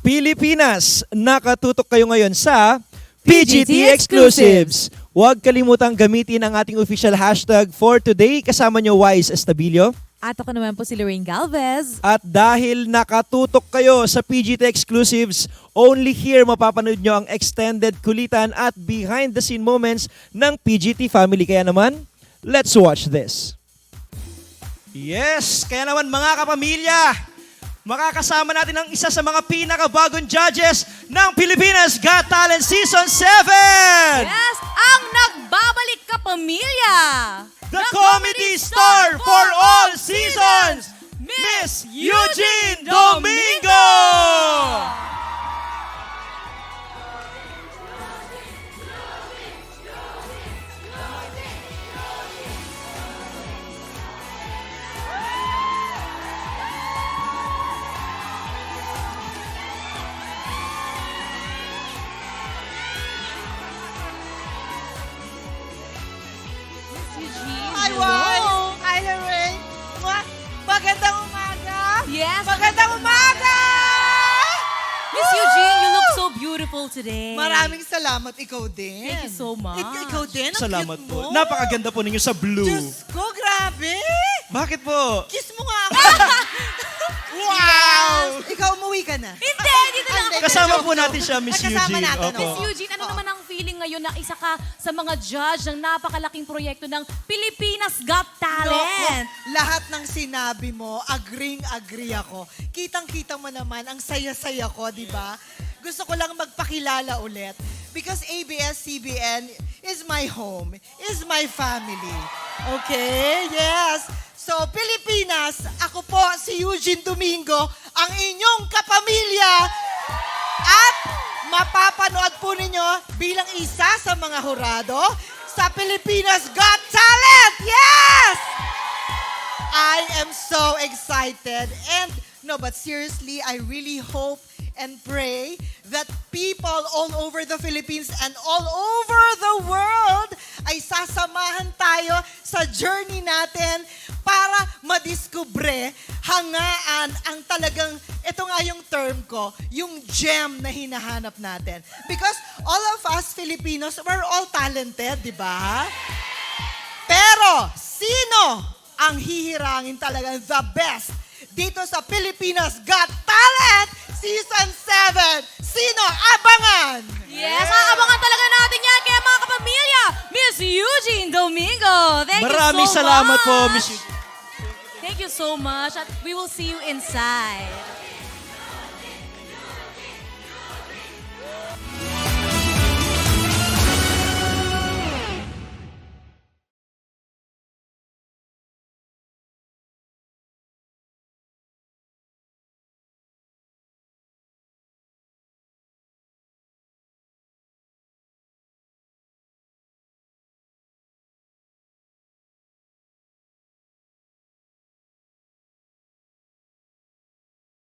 Pilipinas, nakatutok kayo ngayon sa PGT Exclusives. Huwag kalimutang gamitin ang ating official hashtag for today. Kasama nyo Wise Estabilio. At ako naman po si Lorraine Galvez. At dahil nakatutok kayo sa PGT Exclusives, only here mapapanood nyo ang extended kulitan at behind the scene moments ng PGT family. Kaya naman, let's watch this. Yes, kaya naman mga kapamilya, makakasama natin ang isa sa mga pinakabagong judges ng Pilipinas Got Talent Season 7! Yes, ang nagbabalik kapamilya! The comedy star for all seasons, Miss Eugene Domingo! Hi, Wise! Hi, Lorraine! Magandang umaga! Yes, Magandang umaga! Miss Eugene, you look so beautiful today. Maraming salamat, ikaw din. Thank you so much. Ikaw din, ang Salamat cute po. mo. Napakaganda po ninyo sa blue. Diyos ko, grabe! Bakit po? Kiss mo nga ako! Wow! Ikaw, umuwi ka na. Hindi, dito lang ako. Kasama po natin siya, Miss Kasama Eugene. natin, Opo. Miss Eugene, ano naman ang feeling ngayon na isa ka sa mga judge ng napakalaking proyekto ng Pilipinas Got Talent? Lahat ng sinabi mo, agreeing-agree ako. Kitang-kita mo naman, ang saya-saya ko, di ba? Gusto ko lang magpakilala ulit. Because ABS-CBN is my home, is my family. Okay? Yes. So, Pilipinas, ako po si Eugene Domingo, ang inyong kapamilya. At mapapanood po ninyo bilang isa sa mga hurado sa Pilipinas Got Talent! Yes! I am so excited. And, no, but seriously, I really hope and pray that people all over the Philippines and all over the world ay sasamahan tayo sa journey natin para madiskubre, hangaan ang talagang, ito nga yung term ko, yung gem na hinahanap natin. Because all of us Filipinos, we're all talented, di ba? Pero, sino ang hihirangin talagang the best dito sa Pilipinas Got Talent Season 7? Sino? Abangan! Yes, aabangan talaga natin yan. Kaya mga kapamilya, Miss Eugene Domingo, thank Maraming you so salamat much. po, Miss Eugene. Thank you so much. At we will see you inside.